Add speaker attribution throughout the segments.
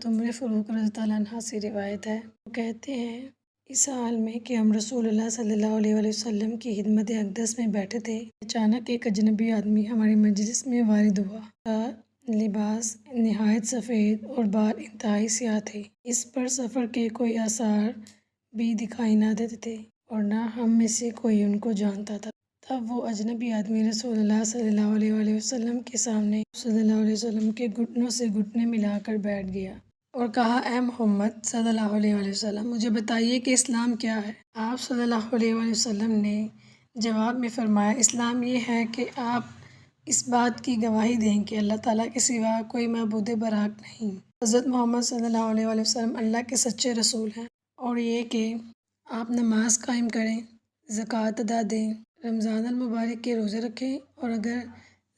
Speaker 1: عمر فاروق رضی اللہ عنہ سے روایت ہے، وہ کہتے ہیں اس حال میں کہ ہم رسول اللہ صلی اللہ علیہ وآلہ وسلم کی خدمت اقدس میں بیٹھے تھے، اچانک ایک اجنبی آدمی ہماری مجلس میں وارد ہوا۔ اس کا لباس نہایت سفید اور بال انتہائی سیاہ تھے، اس پر سفر کے کوئی آثار بھی دکھائی نہ دیتے تھے اور نہ ہم میں سے کوئی ان کو جانتا تھا۔ تب وہ اجنبی آدمی رسول اللہ صلی اللہ علیہ وآلہ وسلم کے سامنے صلی اللہ علیہ وسلم کے گھٹنوں سے گھٹنے ملا کر بیٹھ گیا اور کہا، اے محمد صلی اللہ علیہ وآلہ وسلم، مجھے بتائیے کہ اسلام کیا ہے؟ آپ صلی اللہ علیہ وآلہ وسلم نے جواب میں فرمایا، اسلام یہ ہے کہ آپ اس بات کی گواہی دیں کہ اللہ تعالیٰ کے سوا کوئی معبود برحق نہیں، حضرت محمد صلی اللہ علیہ وآلہ وسلم اللہ کے سچے رسول ہیں، اور یہ کہ آپ نماز قائم کریں، زکوٰۃ ادا دیں، رمضان المبارک کے روزے رکھیں، اور اگر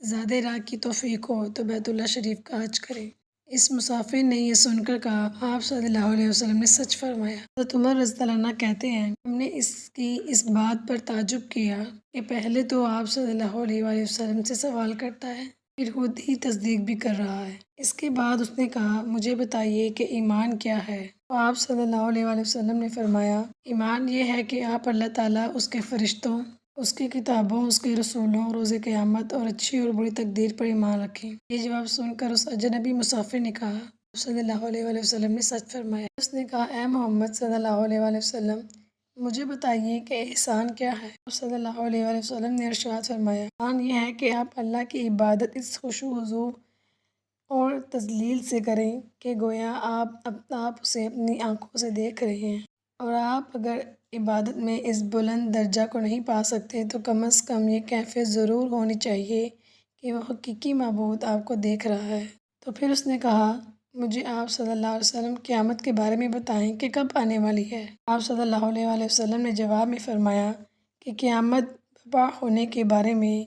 Speaker 1: زیادہ راہ کی توفیق ہو تو بیت اللہ شریف کا حج کریں۔ اس مسافر نے یہ سن کر کہا، آپ صلی اللہ علیہ وسلم نے سچ فرمایا۔ حضرت عمر رضی اللہ عنہ کہتے ہیں، ہم نے اس بات پر تعجب کیا کہ پہلے تو آپ صلی اللہ علیہ وآلہ وسلم سے سوال کرتا ہے، پھر خود ہی تصدیق بھی کر رہا ہے۔ اس کے بعد اس نے کہا، مجھے بتائیے کہ ایمان کیا ہے؟ تو آپ صلی اللہ علیہ وآلہ وسلم نے فرمایا، ایمان یہ ہے کہ آپ اللہ تعالیٰ، اس کے فرشتوں، اس کی کتابوں، اس کے رسولوں، روز قیامت اور اچھی اور بری تقدیر پر ایمان رکھیں۔ یہ جواب سن کر اس اجنبی مسافر نے کہا، آپ صلی اللہ علیہ وآلہ وسلم نے سچ فرمایا۔ اس نے کہا، اے محمد صلی اللہ علیہ وآلہ وسلم، مجھے بتائیے کہ احسان کیا ہے؟ آپ صلی اللہ علیہ وآلہ وسلم نے ارشاد فرمایا، احسان یہ ہے کہ آپ اللہ کی عبادت اس خشوع و خضوع اور تذلیل سے کریں کہ گویا آپ اسے اپنی آنکھوں سے دیکھ رہے ہیں، اور آپ اگر عبادت میں اس بلند درجہ کو نہیں پا سکتے تو کم از کم یہ کیفیت ضرور ہونی چاہیے کہ وہ حقیقی معبود آپ کو دیکھ رہا ہے۔ تو پھر اس نے کہا، مجھے آپ صلی اللہ علیہ وسلم قیامت کے بارے میں بتائیں کہ کب آنے والی ہے؟ آپ صلی اللہ علیہ وآلہ وسلم نے جواب میں فرمایا کہ قیامت برپا ہونے کے بارے میں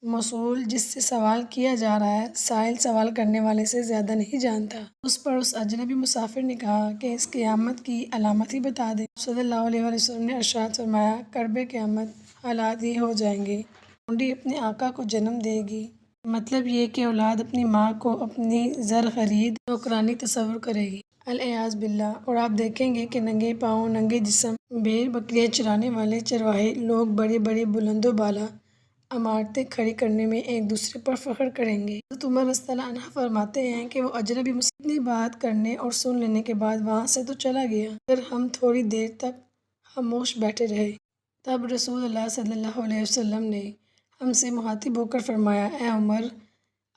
Speaker 1: موصول جس سے سوال کیا جا رہا ہے، سائل سوال کرنے والے سے زیادہ نہیں جانتا۔ اس پر اس اجنبی مسافر نے کہا کہ اس قیامت کی علامت ہی بتا دیں۔ صلی اللہ علیہ وآلہ وسلم نے ارشاد فرمایا، قرب قیامت حالات یہ ہو جائیں گے، لونڈی اپنے آقا کو جنم دے گی، مطلب یہ کہ اولاد اپنی ماں کو اپنی زر خرید نوکرانی تصور کرے گی، العیاذ باللہ، اور آپ دیکھیں گے کہ ننگے پاؤں، ننگے جسم، بھیڑ بکریاں چرانے والے چرواہے لوگ بڑے بڑے بلند و بالا عمارتیں کھڑی کرنے میں ایک دوسرے پر فخر کریں گے۔ حضرت عمر رضی اللہ عنہ فرماتے ہیں کہ وہ اجنبی مسافر اتنی بات کرنے اور سن لینے کے بعد وہاں سے تو چلا گیا، مگر ہم تھوڑی دیر تک خاموش بیٹھے رہے۔ تب رسول اللہ صلی اللہ علیہ وسلم نے ہم سے مخاطب ہو کر فرمایا، اے عمر،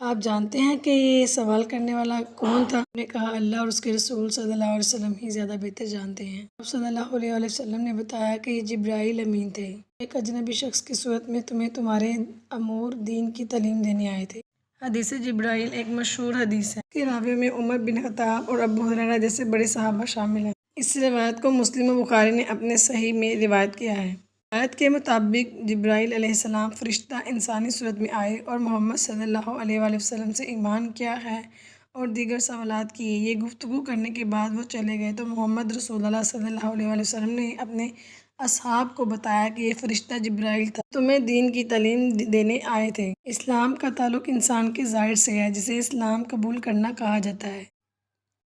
Speaker 1: آپ جانتے ہیں کہ یہ سوال کرنے والا کون تھا؟ ہم نے کہا، اللہ اور اس کے رسول صلی اللہ علیہ وسلم ہی زیادہ بہتر جانتے ہیں۔ آپ صلی اللہ علیہ وآلہ وسلم نے بتایا کہ یہ جبرائیل امین تھے، ایک اجنبی شخص کی صورت میں تمہیں تمہارے امور دین کی تعلیم دینے آئے تھے۔ حدیث جبرائیل ایک مشہور حدیث ہے، اس کے راویوں میں عمر بن خطاب اور ابو ہریرہ جیسے بڑے صحابہ شامل ہیں۔ اس روایت کو مسلم و بخاری نے اپنے صحیح میں روایت کیا ہے۔ روایت کے مطابق جبرائیل علیہ السلام فرشتہ انسانی صورت میں آئے اور محمد صلی اللہ علیہ وآلہ وسلم سے ایمان کیا ہے اور دیگر سوالات کیے۔ یہ گفتگو کرنے کے بعد وہ چلے گئے تو محمد رسول اللہ صلی اللہ علیہ وآلہ وسلم نے اپنے اصحاب کو بتایا کہ یہ فرشتہ جبرائیل تھا، تمہیں دین کی تعلیم دینے آئے تھے۔ اسلام کا تعلق انسان کے ظاہر سے ہے، جسے اسلام قبول کرنا کہا جاتا ہے،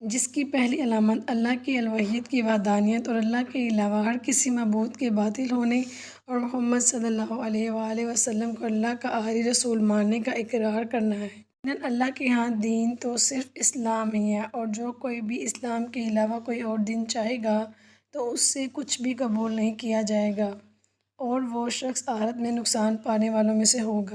Speaker 1: جس کی پہلی علامت اللہ کی الوہیت کی وحدانیت اور اللہ کے علاوہ ہر کسی معبود کے باطل ہونے اور محمد صلی اللہ علیہ وآلہ وسلم کو اللہ کا آخری رسول ماننے کا اقرار کرنا ہے۔ یقیناً اللہ کے ہاں دین تو صرف اسلام ہی ہے، اور جو کوئی بھی اسلام کے علاوہ کوئی اور دین چاہے گا تو اس سے کچھ بھی قبول نہیں کیا جائے گا، اور وہ شخص آخرت میں نقصان پانے والوں میں سے ہوگا۔